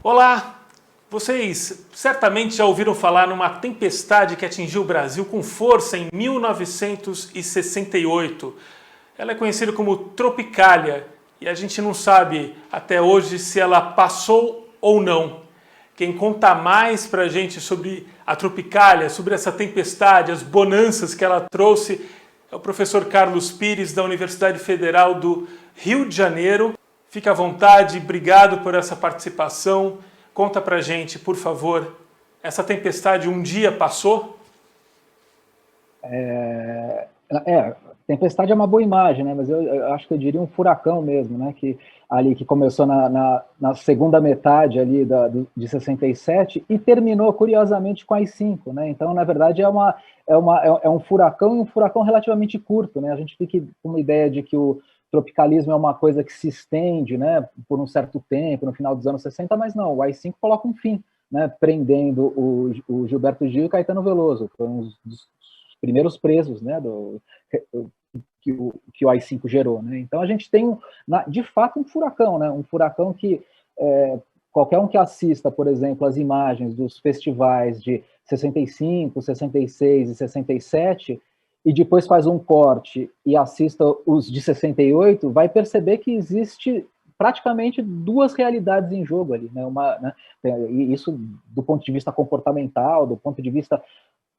Olá! Vocês certamente já ouviram falar numa tempestade que atingiu o Brasil com força em 1968. Ela é conhecida como Tropicália e a gente não sabe até hoje se ela passou ou não. Quem conta mais pra gente sobre a Tropicália, sobre essa tempestade, as bonanças que ela trouxe, é o professor Carlos Pires, da Universidade Federal do Rio de Janeiro. Fique à vontade, obrigado por essa participação. Conta pra gente, por favor, essa tempestade um dia passou? Tempestade é uma boa imagem, né? Mas eu acho que eu diria um furacão mesmo, né? Que começou na segunda metade ali de 67 e terminou, curiosamente, com as 5, né? Então, na verdade, é um furacão e um furacão relativamente curto, né? A gente fica com uma ideia de que o tropicalismo é uma coisa que se estende, né, por um certo tempo, no final dos anos 60, mas não, o AI-5 coloca um fim, né, prendendo o Gilberto Gil e Caetano Veloso, que foram os primeiros presos, né, que o AI-5 gerou, né? Então a gente tem, de fato, um furacão, né, um furacão que qualquer um que assista, por exemplo, as imagens dos festivais de 65, 66 e 67, e depois faz um corte e assista os de 68, vai perceber que existe praticamente duas realidades em jogo ali, né? E isso do ponto de vista comportamental, do ponto de vista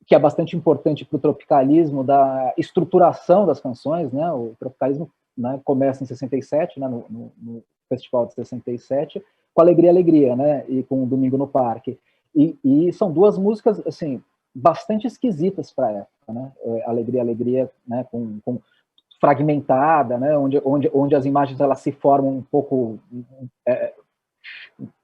que é bastante importante para o tropicalismo, da estruturação das canções, né? O tropicalismo, né, começa em 67, né, no festival de 67, com Alegria, Alegria, né? E com Domingo no Parque. E são duas músicas, assim, bastante esquisitas para a época, né? Alegria, Alegria, né? Com fragmentada, né? Onde as imagens elas se formam um pouco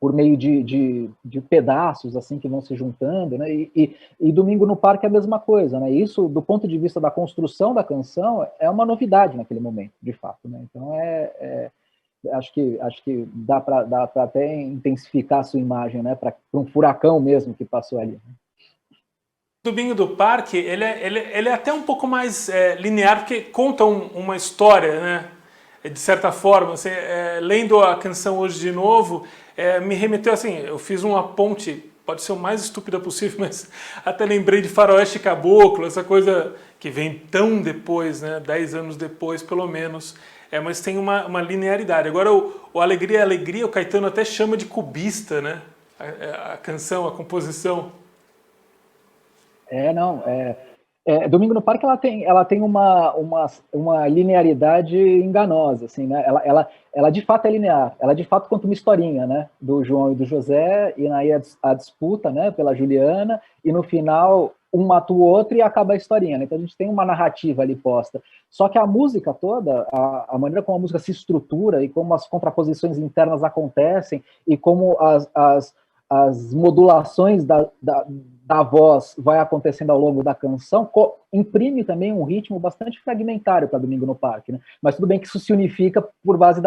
por meio de pedaços assim que vão se juntando, né? E Domingo no Parque é a mesma coisa, né? Isso, do ponto de vista da construção da canção, é uma novidade naquele momento, de fato, né? Então acho que dá para até intensificar a sua imagem, né? Para um furacão mesmo que passou ali. Domingo do Parque, ele é até um pouco mais linear, porque conta uma história, né? De certa forma, assim, lendo a canção hoje de novo, me remeteu assim, eu fiz uma ponte, pode ser o mais estúpida possível, mas até lembrei de Faroeste Caboclo, essa coisa que vem tão depois, né? 10 anos depois, pelo menos. Mas tem uma linearidade. Agora, o Alegria, Alegria, o Caetano até chama de cubista, né? A canção, a composição. Domingo no Parque ela tem uma linearidade enganosa, assim, né? Ela de fato é linear, ela de fato conta uma historinha, né? Do João e do José, e aí a disputa, né? Pela Juliana, e no final um mata o outro e acaba a historinha, né? Então a gente tem uma narrativa ali posta. Só que a música toda, a maneira como a música se estrutura e como as contraposições internas acontecem e como as modulações da voz vai acontecendo ao longo da canção, imprime também um ritmo bastante fragmentário para Domingo no Parque, né? Mas tudo bem que isso se unifica por base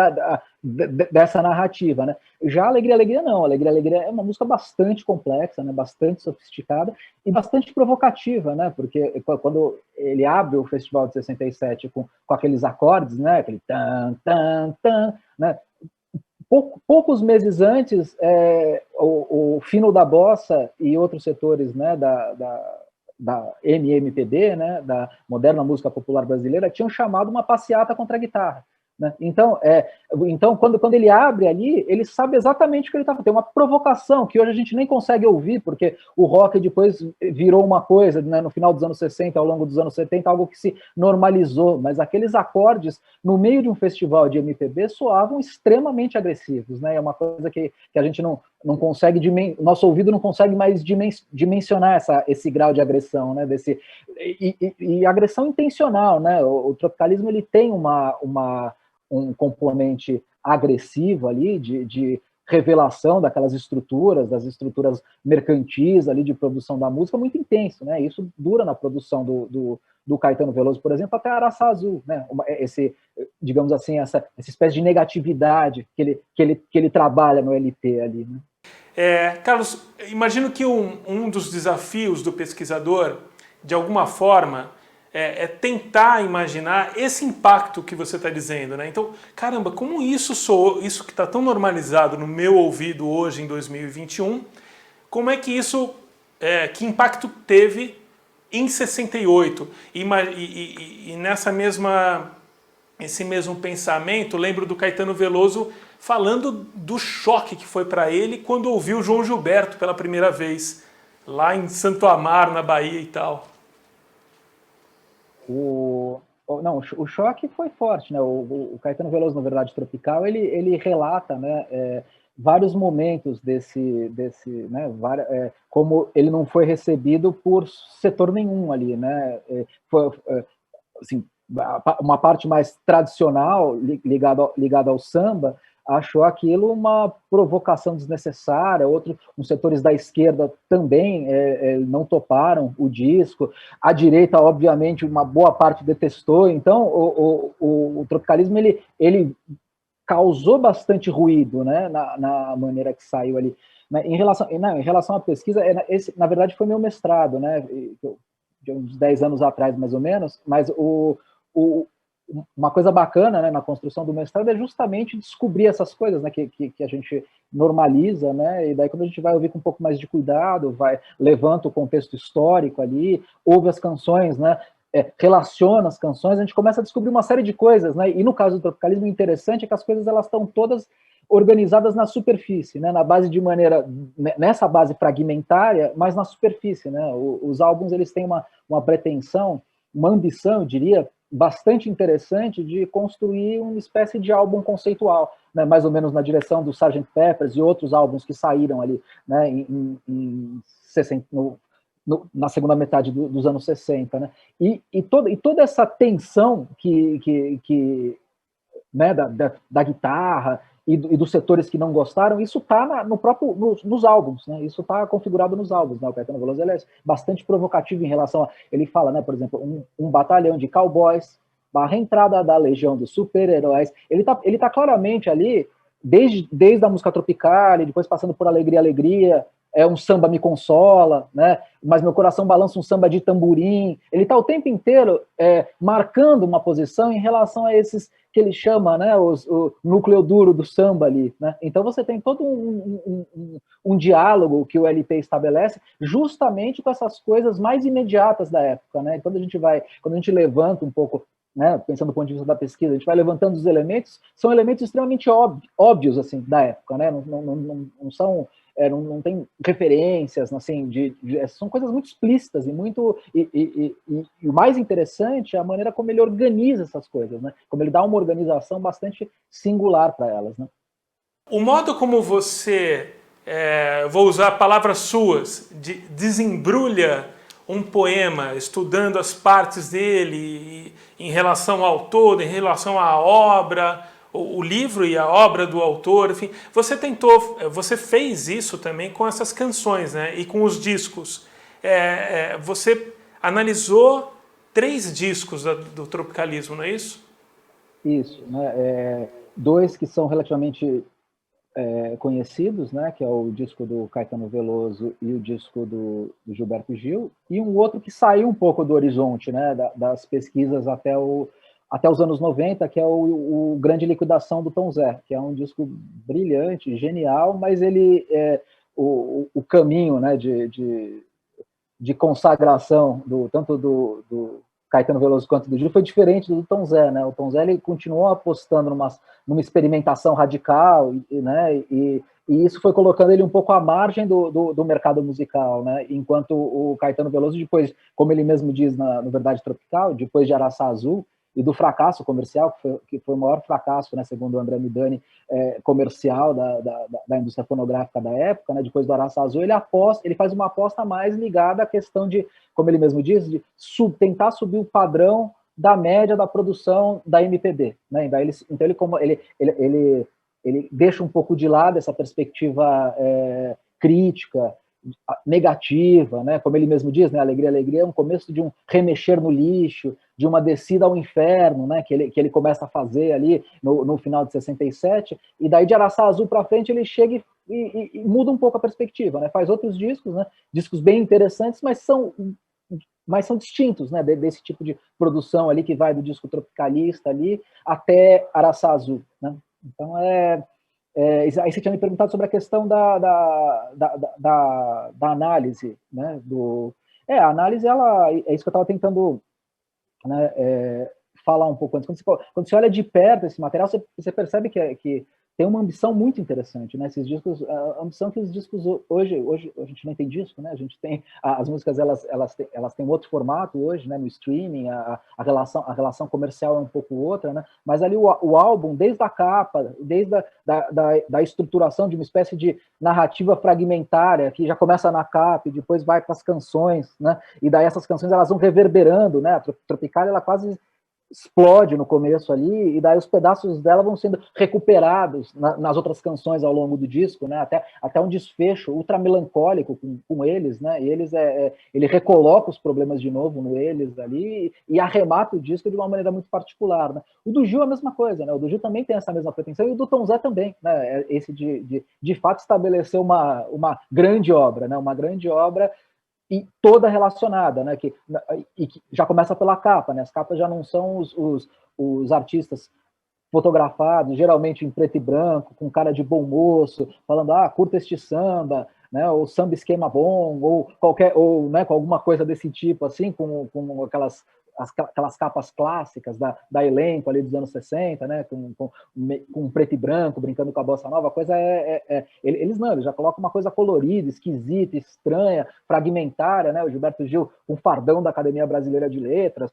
dessa narrativa, né? Já Alegria, Alegria não. Alegria, Alegria é uma música bastante complexa, né? Bastante sofisticada e bastante provocativa, né? Porque quando ele abre o Festival de 67 com aqueles acordes, né? Aquele tan, tan, tan, né? Poucos meses antes, o Fino da Bossa e outros setores, né, da MMPB, né, da moderna música popular brasileira, tinham chamado uma passeata contra a guitarra. Né? Então, quando ele abre ali, ele sabe exatamente o que ele está fazendo. Tem uma provocação que hoje a gente nem consegue ouvir, porque o rock depois virou uma coisa, né, no final dos anos 60, ao longo dos anos 70, algo que se normalizou, mas aqueles acordes, no meio de um festival de MPB, soavam extremamente agressivos. Né? É uma coisa que a gente não consegue, nosso ouvido não consegue mais dimensionar esse grau de agressão, né? E agressão intencional. Né? O tropicalismo ele tem um componente agressivo ali, de revelação daquelas estruturas, das estruturas mercantis ali de produção da música, muito intenso, né? Isso dura na produção do Caetano Veloso, por exemplo, até Araçá Azul, né? Digamos assim, essa espécie de negatividade que ele trabalha no LP ali, né? Carlos, imagino que um dos desafios do pesquisador, de alguma forma, tentar imaginar esse impacto que você está dizendo, né? Então, caramba, como isso soou, isso que está tão normalizado no meu ouvido hoje em 2021, como é que isso, que impacto teve em 68? E nessa mesma, esse mesmo pensamento, lembro do Caetano Veloso falando do choque que foi para ele quando ouviu João Gilberto pela primeira vez, lá em Santo Amaro, na Bahia e tal. Não, o choque foi forte, né? O Caetano Veloso, na verdade, Tropical, ele relata, né, vários momentos né, como ele não foi recebido por setor nenhum ali, né? Assim, uma parte mais tradicional ligada ao samba achou aquilo uma provocação desnecessária, uns setores da esquerda também não toparam o disco, a direita, obviamente, uma boa parte detestou, então o tropicalismo ele causou bastante ruído, né, na maneira que saiu ali. Em relação à pesquisa, esse, na verdade, foi meu mestrado, né, de uns 10 anos atrás, mais ou menos, mas uma coisa bacana, né, na construção do mestrado é justamente descobrir essas coisas, né, que a gente normaliza, né, e daí quando a gente vai ouvir com um pouco mais de cuidado, levanta o contexto histórico ali, ouve as canções, né, relaciona as canções, a gente começa a descobrir uma série de coisas, né, e no caso do tropicalismo, o interessante é que as coisas elas estão todas organizadas na superfície, né, nessa base fragmentária, mas na superfície, né, os álbuns eles têm uma pretensão, uma ambição, eu diria, bastante interessante de construir uma espécie de álbum conceitual, né, mais ou menos na direção do Sgt. Peppers e outros álbuns que saíram ali, né, na segunda metade dos anos 60. Né, e toda essa tensão que né, da guitarra e dos setores que não gostaram, isso está nos álbuns, né? Isso está configurado nos álbuns, né? O Caetano Veloso ele é bastante provocativo em relação a... Ele fala, né, por exemplo, um batalhão de cowboys, barra entrada da legião dos super-heróis. Ele tá claramente ali, desde a música tropical, e depois passando por Alegria, Alegria, um samba me consola, né? Mas meu coração balança, um samba de tamborim. Ele está o tempo inteiro marcando uma posição em relação a esses que ele chama, né, o núcleo duro do samba ali, né? Então você tem todo um diálogo que o LP estabelece justamente com essas coisas mais imediatas da época, né? Quando a gente levanta um pouco, né, pensando do ponto de vista da pesquisa, a gente vai levantando os elementos, são elementos extremamente óbvios assim da época, né? Não são não tem referências, assim, são coisas muito explícitas e o mais interessante é a maneira como ele organiza essas coisas, né? Como ele dá uma organização bastante singular para elas, né? O modo como você, vou usar palavras suas, desembrulha um poema, estudando as partes dele em relação ao todo, em relação à obra, o livro e a obra do autor, enfim, você fez isso também com essas canções, né? E com os discos. Você analisou 3 discos do tropicalismo, não é isso? Isso, né? 2 que são relativamente conhecidos, né? Que é o disco do Caetano Veloso e o disco do Gilberto Gil, e um outro que saiu um pouco do horizonte, né? Das pesquisas até os anos 90, que é o Grande Liquidação do Tom Zé, que é um disco brilhante, genial, mas ele o caminho, né, de consagração tanto do Caetano Veloso quanto do Gil foi diferente do Tom Zé, né? O Tom Zé ele continuou apostando numa experimentação radical, né? E isso foi colocando ele um pouco à margem do mercado musical, né? Enquanto o Caetano Veloso, depois, como ele mesmo diz no Verdade Tropical, depois de Araçá Azul, e do fracasso comercial, que foi o maior fracasso, né, segundo o André Midani, comercial da indústria fonográfica da época, né, depois do Araçá Azul, ele faz uma aposta mais ligada à questão de, como ele mesmo diz, de tentar subir o padrão da média da produção da MPB. Né? Então ele deixa um pouco de lado essa perspectiva crítica, negativa, né? Como ele mesmo diz, né? Alegria, Alegria é um começo de um remexer no lixo, de uma descida ao inferno, né? Que ele começa a fazer ali no final de 67, e daí de Araçá Azul para frente ele chega e muda um pouco a perspectiva, né? Faz outros discos, né? Discos bem interessantes, mas são mas são distintos, né, desse tipo de produção ali que vai do disco tropicalista ali até Araçá Azul, né? Então aí você tinha me perguntado sobre a questão da análise, né? A análise, é isso que eu estava tentando, né, falar um pouco antes. Quando você olha de perto esse material, você percebe que tem uma ambição muito interessante, né? Esses discos, a ambição que os discos hoje a gente nem tem disco, né? A gente tem as músicas, elas têm outro formato hoje, né? No streaming, a relação comercial é um pouco outra, né? Mas ali o álbum, desde a capa, desde da estruturação de uma espécie de narrativa fragmentária que já começa na capa e depois vai para as canções, né? E daí essas canções elas vão reverberando, né? A Tropicália ela quase explode no começo ali, e daí os pedaços dela vão sendo recuperados nas outras canções ao longo do disco, né? Até um desfecho ultra melancólico com eles, né? E ele recoloca os problemas de novo no eles ali e arremata o disco de uma maneira muito particular, né? O do Gil é a mesma coisa, né? O do Gil também tem essa mesma pretensão, e o do Tom Zé também, né? Esse de fato estabelecer uma grande obra, né? Uma grande obra e toda relacionada, né? Que já começa pela capa, né? As capas já não são os artistas fotografados, geralmente em preto e branco, com cara de bom moço, falando, curta este samba, né? Ou samba esquema bom, ou né, com alguma coisa desse tipo, assim, com aquelas capas clássicas da elenco ali dos anos 60, né, com preto e branco, brincando com a bossa nova. A coisa eles não, eles já colocam uma coisa colorida, esquisita, estranha, fragmentária, né? O Gilberto Gil, um fardão da Academia Brasileira de Letras,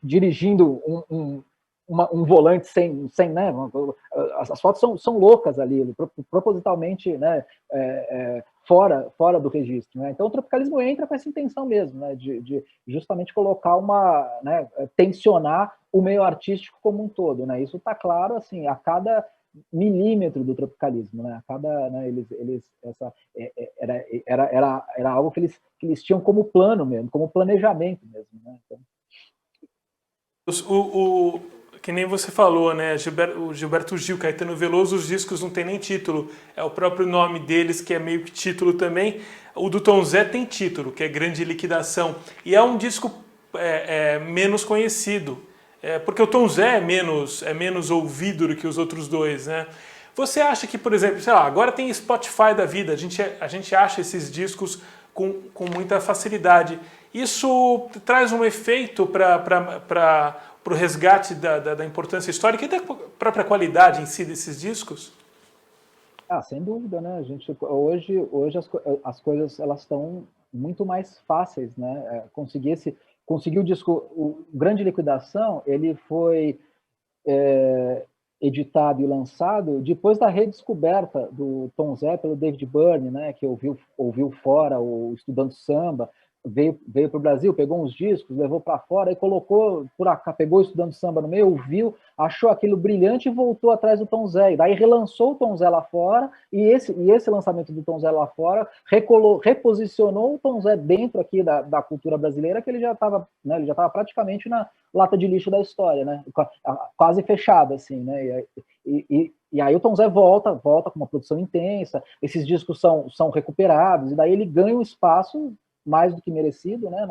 dirigindo um volante sem né? As fotos são loucas ali, propositalmente, né? Fora do registro, né? Então o tropicalismo entra com essa intenção mesmo, né? De justamente colocar né? Tensionar o meio artístico como um todo, né? Isso está claro assim a cada milímetro do tropicalismo, né? A cada, né? Era algo que eles tinham como plano mesmo, como planejamento mesmo, né? Então, que nem você falou, né? O Gilberto Gil, Caetano Veloso, os discos não tem nem título. É o próprio nome deles que é meio que título também. O do Tom Zé tem título, que é Grande Liquidação. E é um disco menos conhecido. Porque o Tom Zé é menos ouvido do que os outros dois, né? Você acha que, por exemplo, sei lá, agora tem Spotify da vida, a gente acha esses discos com muita facilidade. Isso traz um efeito para o resgate da importância histórica e da própria qualidade em si desses discos? Sem dúvida, né? Hoje as coisas elas estão muito mais fáceis, né? Conseguir o disco, o Grande Liquidação, ele foi editado e lançado depois da redescoberta do Tom Zé pelo David Byrne, né? Que ouviu fora o Estudando Samba, veio para o Brasil, pegou uns discos, levou para fora e colocou por acá, pegou Estudando Samba no meio, ouviu, achou aquilo brilhante e voltou atrás do Tom Zé. E daí relançou o Tom Zé lá fora, e esse lançamento do Tom Zé lá fora reposicionou o Tom Zé dentro aqui da cultura brasileira, que ele já estava, né, ele já estava praticamente na lata de lixo da história, né? Quase fechada, assim, né? E aí o Tom Zé volta com uma produção intensa, esses discos são recuperados, e daí ele ganha um espaço mais do que merecido, né,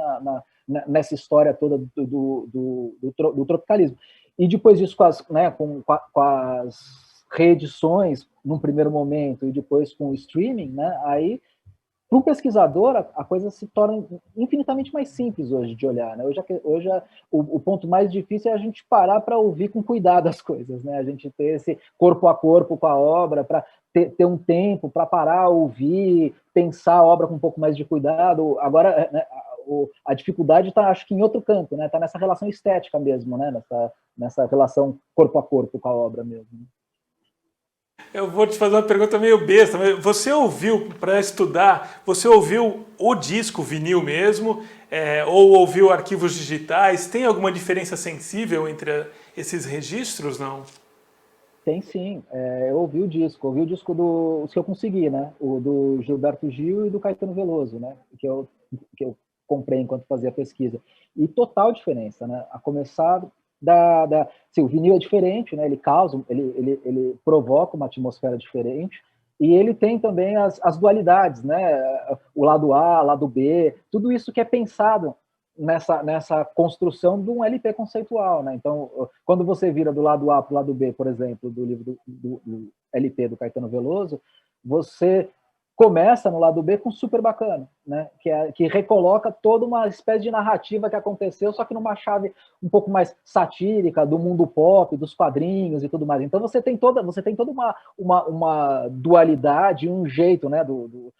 nessa história toda do tropicalismo. E depois disso, com as reedições, num primeiro momento, e depois com o streaming, né, aí, para o pesquisador, a coisa se torna infinitamente mais simples hoje de olhar, né? Hoje o ponto mais difícil é a gente parar para ouvir com cuidado as coisas, né? A gente ter esse corpo a corpo com a obra, para ter um tempo para parar, ouvir, pensar a obra com um pouco mais de cuidado. Agora, né, a dificuldade está, acho que, em outro campo, né? Está nessa relação estética mesmo, né? Nessa relação corpo a corpo com a obra mesmo. Eu vou te fazer uma pergunta meio besta, mas você ouviu, para estudar, você ouviu o disco vinil mesmo, ou ouviu arquivos digitais? Tem alguma diferença sensível entre esses registros, não? Tem sim, eu ouvi o disco os que eu consegui, né? O do Gilberto Gil e do Caetano Veloso, né? Que eu comprei enquanto fazia a pesquisa. E total diferença, né? A começar o vinil é diferente, né? Ele provoca uma atmosfera diferente, E ele tem também as dualidades, né? O lado A, lado B, tudo isso que é pensado nessa construção de um LP conceitual, né? Então, quando você vira do lado A para o lado B, por exemplo, do livro do LP do Caetano Veloso, você começa no lado B com Super Bacana, né? Que recoloca toda uma espécie de narrativa que aconteceu, só que numa chave um pouco mais satírica do mundo pop, dos quadrinhos e tudo mais. Então você tem toda uma dualidade, um jeito, né, do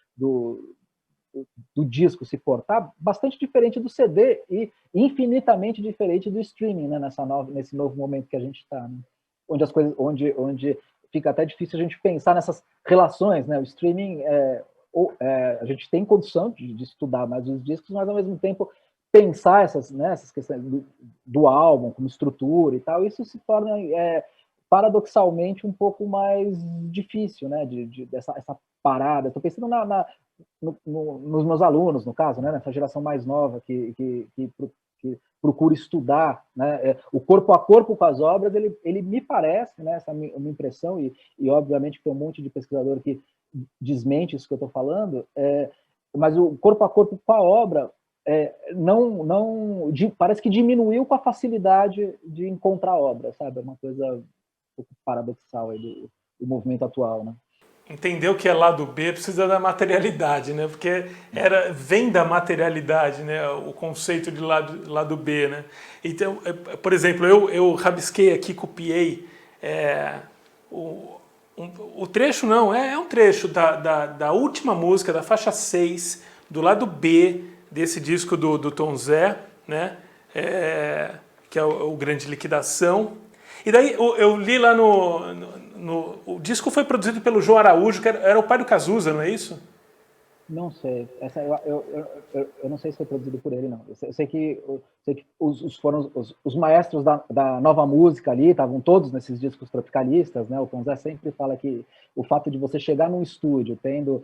disco se portar bastante diferente do CD e infinitamente diferente do streaming, né, nesse novo momento que a gente está, né? Onde as coisas, onde fica até difícil a gente pensar nessas relações, né? O streaming, a gente tem condição de estudar mais os discos, mas ao mesmo tempo pensar essas questões do álbum como estrutura e tal, isso se torna paradoxalmente um pouco mais difícil, né? Essa parada. Estou pensando nos meus alunos, no caso, né? Nessa geração mais nova que procura estudar, né, o corpo a corpo com as obras, ele me parece, né, essa é uma impressão, e obviamente tem um monte de pesquisador que desmente isso que eu estou falando, mas o corpo a corpo com a obra parece que diminuiu com a facilidade de encontrar obra, sabe? É uma coisa um pouco paradoxal aí do movimento atual, né? Entender o que é lado B precisa da materialidade, né? Porque vem da materialidade, né? O conceito de lado B, né? Então, por exemplo, eu rabisquei aqui, copiei o trecho, não, é um trecho da última música, da faixa 6, do lado B desse disco do Tom Zé, né? Que é o Grande Liquidação. E daí eu li lá o disco foi produzido pelo João Araújo, que era o pai do Cazuza, não é isso? Não sei. Eu não sei se foi produzido por ele, não. Eu sei que foram os maestros da nova música ali, estavam todos nesses discos tropicalistas, né? O Tom Zé sempre fala que o fato de você chegar num estúdio, tendo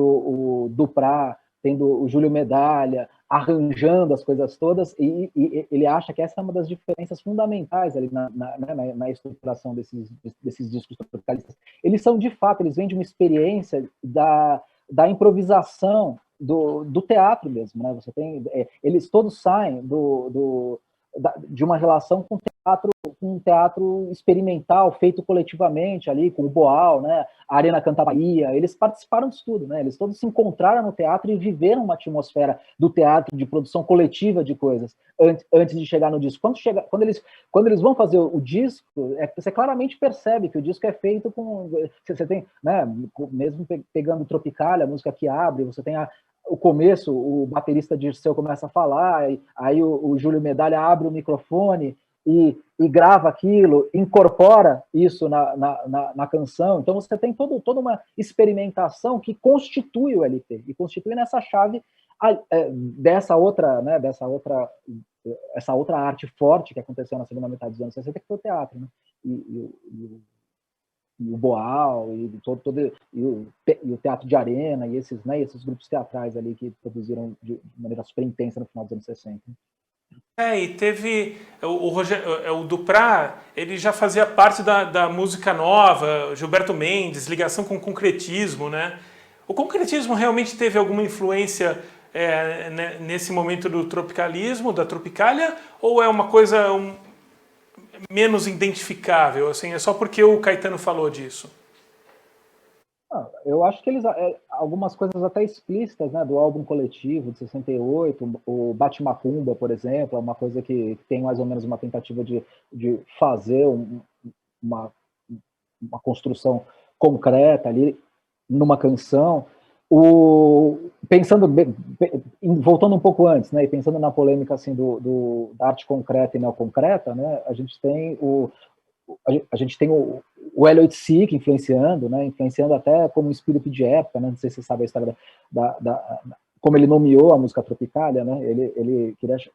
o Duprá, tendo o Júlio Medalha, arranjando as coisas todas, e ele acha que essa é uma das diferenças fundamentais ali na estruturação desses discos tropicalistas. Eles são, de fato, eles vêm de uma experiência da improvisação do teatro mesmo, né? Você tem, eles todos saem de uma relação com um teatro experimental feito coletivamente ali com o Boal, né? A Arena Canta Bahia, eles participaram disso tudo, né? Eles todos se encontraram no teatro e viveram uma atmosfera do teatro de produção coletiva de coisas antes de chegar no disco. Quando eles vão fazer o disco, você claramente percebe que o disco é feito com, você tem, né? Mesmo pegando Tropicália, a música que abre, você tem o começo, o baterista Dirceu começa a falar, aí o Júlio Medalha abre o microfone e grava aquilo, incorpora isso na canção. Então você tem toda uma experimentação que constitui o LP, e constitui nessa chave dessa outra arte forte que aconteceu na segunda metade dos anos 60, que foi o teatro, né? E o Boal, e o Teatro de Arena, e esses grupos teatrais ali que produziram de maneira super intensa no final dos anos 60. E teve o Duprá, ele já fazia parte da música nova, Gilberto Mendes, ligação com o concretismo, né? O concretismo realmente teve alguma influência nesse momento do tropicalismo, da Tropicália, ou é uma coisa menos identificável, assim, é só porque o Caetano falou disso? Eu acho que algumas coisas até explícitas, né, do álbum coletivo de 68, o Bate-Macumba, por exemplo, é uma coisa que tem mais ou menos uma tentativa de fazer uma construção concreta ali numa canção. Voltando um pouco antes, né, e pensando na polêmica assim da arte concreta e neoconcreta, né, a gente tem o Hélio Oiticic influenciando, né, influenciando até como um espírito de época, né, não sei se você sabe a história como ele nomeou a música Tropicália, né,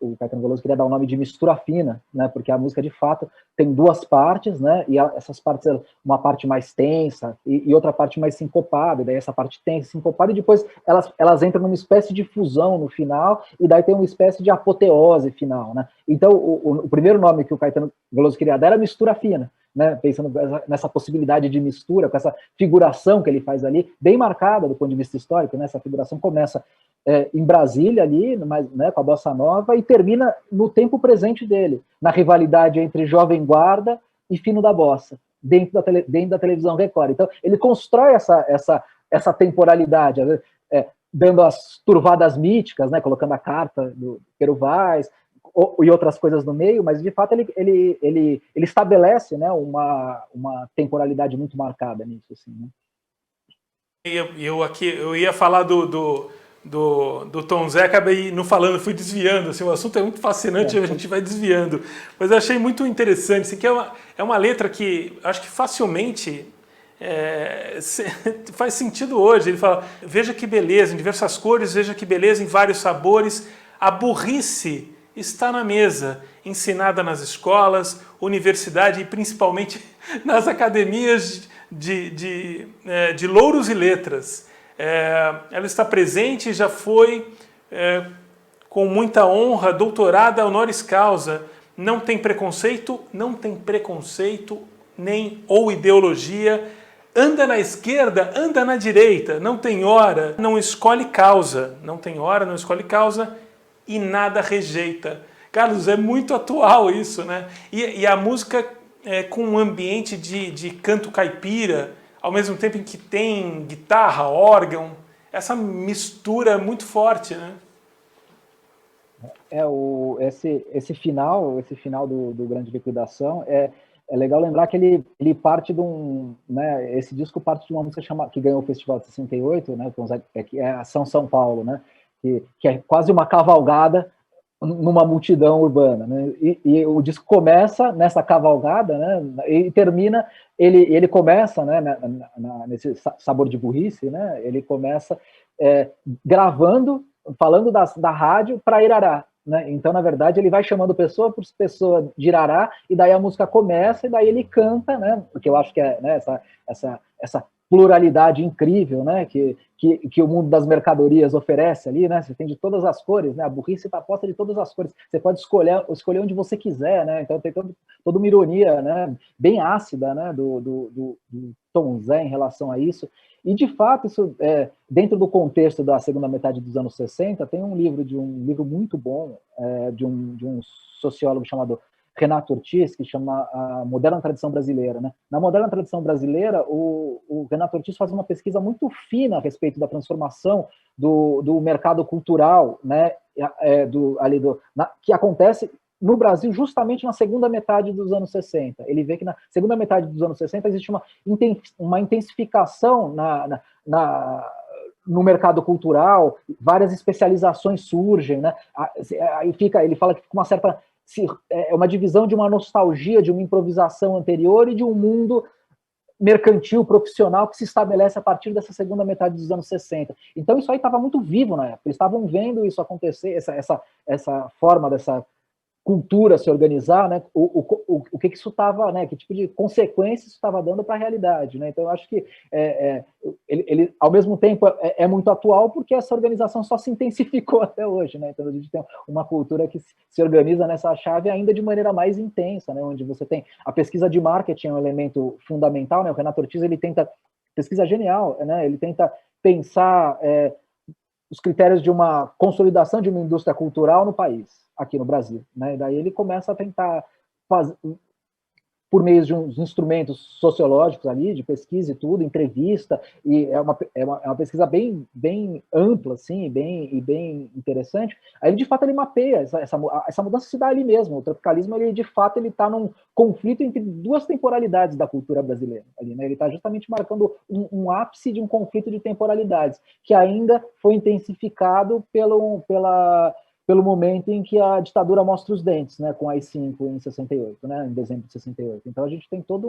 o Caetano Veloso queria dar o nome de Mistura Fina, né, porque a música de fato tem duas partes, né, e essas partes, uma parte mais tensa e outra parte mais sincopada, e daí essa parte tensa e sincopada, e depois elas entram numa espécie de fusão no final, e daí tem uma espécie de apoteose final, né. Então o primeiro nome que o Caetano Veloso queria dar era Mistura Fina, né, pensando nessa possibilidade de mistura, com essa figuração que ele faz ali, bem marcada do ponto de vista histórico, né, essa figuração começa em Brasília ali, mas, né, com a Bossa Nova, e termina no tempo presente dele, na rivalidade entre Jovem Guarda e Fino da Bossa, dentro da televisão Record. Então, ele constrói essa temporalidade, dando as turvadas míticas, né, colocando a carta do Quero Vaz, e outras coisas no meio, mas de fato ele estabelece, né, uma temporalidade muito marcada nisso, assim, né? Eu ia falar do Tom Zé, acabei não falando, fui desviando, assim, o assunto é muito fascinante, a gente vai desviando, mas eu achei muito interessante, assim, que é uma letra que acho que facilmente faz sentido hoje. Ele fala: veja que beleza em diversas cores, veja que beleza em vários sabores, a burrice está na mesa, ensinada nas escolas, universidade e principalmente nas academias de louros e letras. Ela está presente e já foi, com muita honra, doutorada honoris causa. Não tem preconceito nem ou ideologia. Anda na esquerda, anda na direita, não tem hora, não escolhe causa. Não tem hora, não escolhe causa e nada rejeita. Carlos, é muito atual isso, né? E a música com um ambiente de canto caipira, ao mesmo tempo em que tem guitarra, órgão, essa mistura muito forte, né? Esse final do Grande Liquidação é legal lembrar que ele parte de né, esse disco parte de uma música que ganhou o Festival de 68, né, que é a São Paulo, né, que é quase uma cavalgada numa multidão urbana, né, e o disco começa nessa cavalgada, né, e termina, ele começa, né, nesse sabor de burrice, né, ele começa gravando, falando da rádio para Irará, né? Então, na verdade, ele vai chamando pessoa por pessoa de Irará, e daí a música começa, e daí ele canta, né? Porque eu acho que é, né, essa pluralidade incrível, né, que o mundo das mercadorias oferece ali, né? Você tem de todas as cores, né? A burrice está posta de todas as cores. Você pode escolher onde você quiser, né? Então tem toda uma ironia, né, bem ácida, né, do Tom Zé em relação a isso. E, de fato, isso, dentro do contexto da segunda metade dos anos 60, tem um livro muito bom de um sociólogo chamado Renato Ortiz, que chama A Moderna Tradição Brasileira, né? Na Moderna Tradição Brasileira, o Renato Ortiz faz uma pesquisa muito fina a respeito da transformação do mercado cultural, né, que acontece no Brasil justamente na segunda metade dos anos 60. Ele vê que na segunda metade dos anos 60 existe uma intensificação no mercado cultural, várias especializações surgem, né? Aí ele fala que fica uma divisão de uma nostalgia, de uma improvisação anterior e de um mundo mercantil, profissional, que se estabelece a partir dessa segunda metade dos anos 60. Então isso aí estava muito vivo na época, eles estavam vendo isso acontecer, essa forma dessa cultura se organizar, né? O que isso estava, né? Que tipo de consequências isso estava dando para a realidade, né? Então eu acho que ele ao mesmo tempo é muito atual, porque essa organização só se intensificou até hoje, né? Então a gente tem uma cultura que se organiza nessa chave ainda de maneira mais intensa, né? Onde você tem a pesquisa de marketing, é um elemento fundamental, né? O Renato Ortiz, ele tenta, pesquisa genial, né? Ele tenta pensar os critérios de uma consolidação de uma indústria cultural no país, aqui no Brasil, né? E daí ele começa a tentar fazer, por meio de uns instrumentos sociológicos ali, de pesquisa e tudo, entrevista, e é uma pesquisa bem ampla, assim, e bem interessante. Aí, de fato, ele mapeia essa mudança se dá ali mesmo. O tropicalismo, ele, de fato, ele está num conflito entre duas temporalidades da cultura brasileira. Ali, né? Ele está justamente marcando um ápice de um conflito de temporalidades, que ainda foi intensificado pelo momento em que a ditadura mostra os dentes, né, com a AI-5 em 68, né, em dezembro de 68. Então a gente tem todo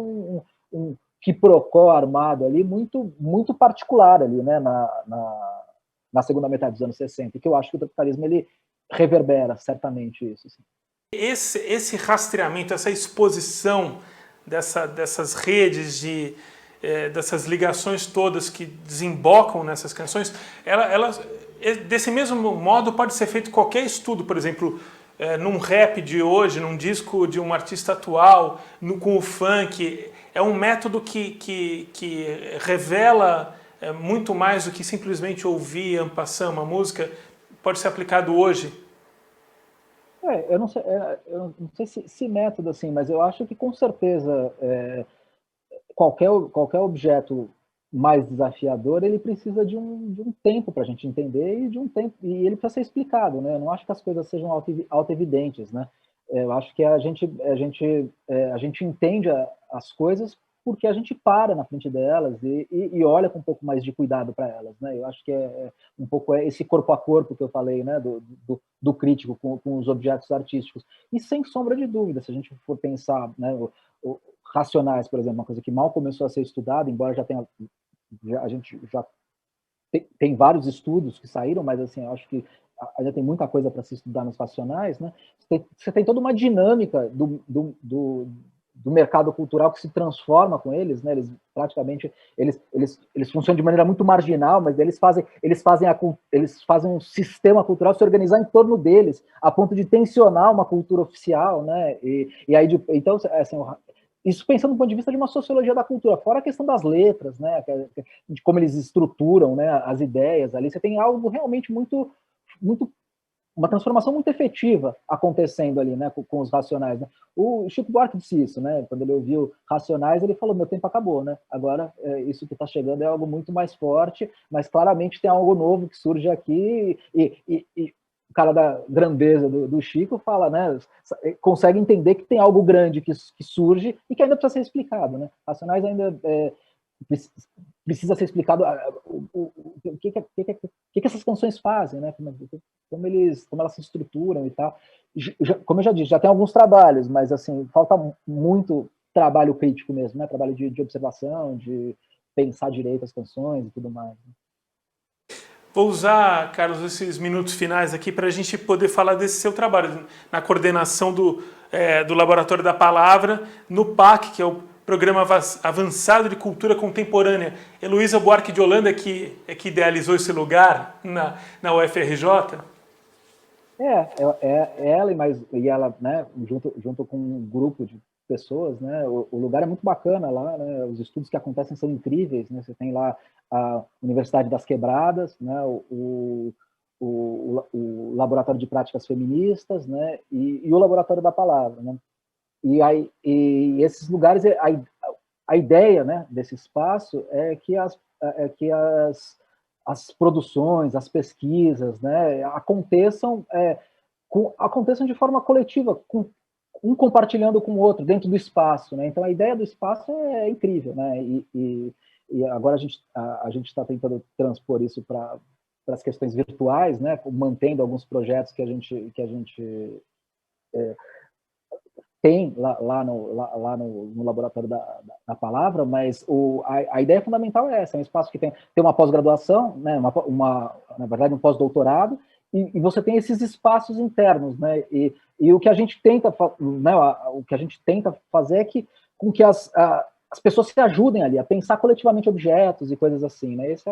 um quiprocó armado ali muito, muito particular ali, né, na segunda metade dos anos 60, que eu acho que o tropicalismo ele reverbera certamente isso. Assim. Esse rastreamento, essa exposição dessas redes dessas ligações todas que desembocam nessas canções, elas desse mesmo modo pode ser feito qualquer estudo, por exemplo, num rap de hoje, num disco de um artista atual, com o funk, é um método que revela muito mais do que simplesmente ouvir en passant uma música, pode ser aplicado hoje? Eu não sei se método assim, mas eu acho que com certeza qualquer objeto mais desafiador, ele precisa de um tempo para a gente entender e de um tempo e ele precisa ser explicado, né? Eu não acho que as coisas sejam auto-evidentes, né? Eu acho que a gente entende as coisas porque a gente para na frente delas e olha com um pouco mais de cuidado para elas, né? Eu acho que um pouco esse corpo a corpo que eu falei, né? Do crítico com os objetos artísticos. E sem sombra de dúvida, se a gente for pensar, né? Racionais, por exemplo, uma coisa que mal começou a ser estudada, embora a gente já tem vários estudos que saíram, mas assim, eu acho que ainda tem muita coisa para se estudar nos racionais, né? Você tem toda uma dinâmica do mercado cultural que se transforma com eles, né? Eles praticamente eles funcionam de maneira muito marginal, mas eles fazem um sistema cultural se organizar em torno deles, a ponto de tensionar uma cultura oficial, né? Então, assim, isso pensando do ponto de vista de uma sociologia da cultura, fora a questão das letras, né, de como eles estruturam, né, as ideias ali, você tem algo realmente uma transformação muito efetiva acontecendo ali, né, com os Racionais, né? O Chico Buarque disse isso, né, quando ele ouviu Racionais, ele falou, meu tempo acabou, né, agora isso que está chegando é algo muito mais forte, mas claramente tem algo novo que surge aqui e o cara da grandeza do Chico fala, né, consegue entender que tem algo grande que surge e que ainda precisa ser explicado, né? Racionais ainda precisa ser explicado o que essas canções fazem, né? Como elas se estruturam e tal. Como eu já disse, já tem alguns trabalhos, mas assim falta muito trabalho crítico mesmo, né? Trabalho de observação, de pensar direito as canções e tudo mais. Vou usar, Carlos, esses minutos finais aqui para a gente poder falar desse seu trabalho na coordenação do Laboratório da Palavra, no PAC, que é o Programa Avançado de Cultura Contemporânea. Heloísa Buarque de Holanda que idealizou esse lugar na UFRJ? Ela e ela, né, junto com um grupo de pessoas, né, o lugar é muito bacana lá, né, os estudos que acontecem são incríveis, né, você tem lá a Universidade das Quebradas, né, o Laboratório de Práticas Feministas, né, e o Laboratório da Palavra, né, e esses lugares, a ideia, né, desse espaço é que as produções, as pesquisas, né, aconteçam de forma coletiva, com um compartilhando com o outro dentro do espaço, né? Então a ideia do espaço é incrível, né? E agora a gente está tentando transpor isso para as questões virtuais, né? Mantendo alguns projetos que a gente tem lá no Laboratório da Palavra, mas a ideia fundamental é essa, é um espaço que tem uma pós-graduação, né, na verdade um pós-doutorado, e você tem esses espaços internos, né, e o que a gente tenta, né, o que a gente tenta fazer é com que as pessoas se ajudem ali a pensar coletivamente objetos e coisas assim, né, esse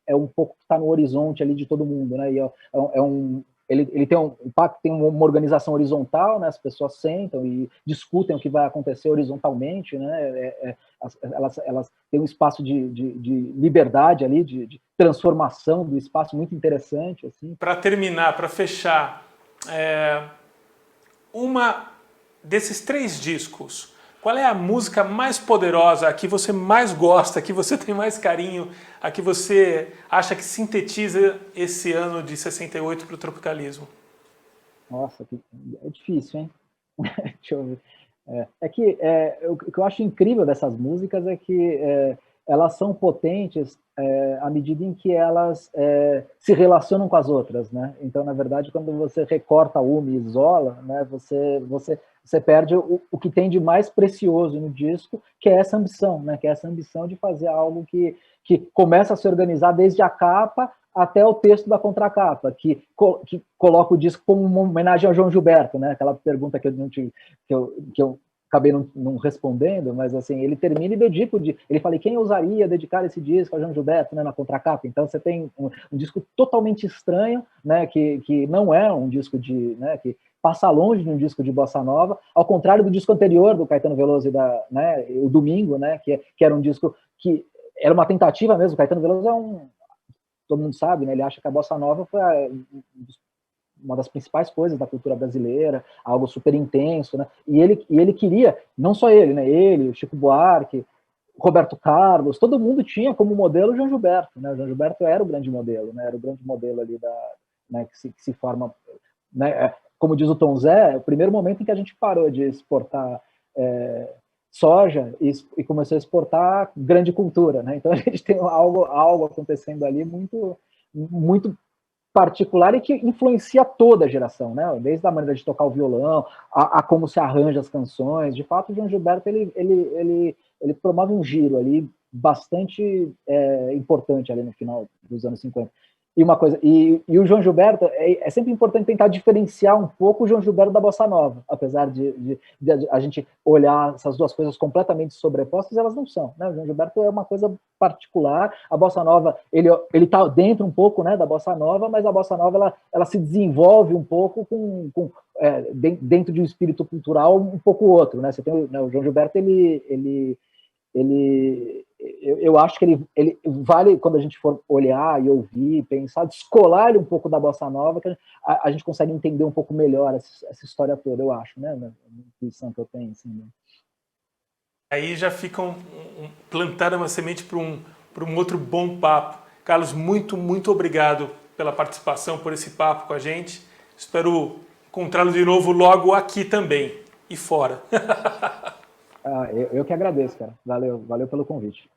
é um pouco que está no horizonte ali de todo mundo, né, e ele tem um impacto, tem uma organização horizontal, né? As pessoas sentam e discutem o que vai acontecer horizontalmente, né? Elas têm um espaço de liberdade ali, de transformação do espaço muito interessante, assim. Para terminar, para fechar, uma desses 3 discos, qual é a música mais poderosa, a que você mais gosta, a que você tem mais carinho, a que você acha que sintetiza esse ano de 68 para o tropicalismo? Nossa, é difícil, hein? Deixa eu ver. O que eu acho incrível dessas músicas é que elas são potentes à medida em que elas se relacionam com as outras, né? Então, na verdade, quando você recorta uma e isola, né, você perde o que tem de mais precioso no disco, que é essa ambição, né? Que é essa ambição de fazer algo que começa a se organizar desde a capa até o texto da contracapa, que coloca o disco como uma homenagem ao João Gilberto, né? Aquela pergunta que eu acabei não respondendo, mas assim, ele termina e dedica ele fala, quem ousaria dedicar esse disco a João Gilberto, né, na contracapa? Então você tem um disco totalmente estranho, né, que não é um disco né, que passa longe de um disco de bossa nova, ao contrário do disco anterior do Caetano Veloso né, o Domingo, né, que era um disco que era uma tentativa mesmo. O Caetano Veloso todo mundo sabe, né, ele acha que a bossa nova foi uma das principais coisas da cultura brasileira, algo super intenso, né? E ele queria, não só ele, né? Ele, o Chico Buarque, Roberto Carlos, todo mundo tinha como modelo o João Gilberto, né? O João Gilberto era o grande modelo, né? Era o grande modelo ali né, que se forma, né? Como diz o Tom Zé, o primeiro momento em que a gente parou de exportar soja e começou a exportar grande cultura, né? Então a gente tem algo acontecendo ali muito particular e que influencia toda a geração, né? Desde a maneira de tocar o violão, a como se arranja as canções. De fato, o João Gilberto ele promove um giro ali bastante importante ali no final dos anos 50. E uma coisa, e o João Gilberto, é sempre importante tentar diferenciar um pouco o João Gilberto da bossa nova, apesar de a gente olhar essas duas coisas completamente sobrepostas, elas não são, né? O João Gilberto é uma coisa particular, a bossa nova, ele está dentro um pouco, né, da bossa nova, mas a bossa nova ela se desenvolve um pouco dentro de um espírito cultural um pouco outro, né? Você tem, né, o João Gilberto, eu acho que ele vale, quando a gente for olhar e ouvir, pensar, descolar ele um pouco da bossa nova, que a gente consegue entender um pouco melhor essa história toda, eu acho, né? Na intuição que eu tenho, assim, né? Aí já fica plantada uma semente para um outro bom papo. Carlos, muito obrigado pela participação, por esse papo com a gente. Espero encontrá-lo de novo logo aqui também e fora. Eu que agradeço, cara. Valeu pelo convite.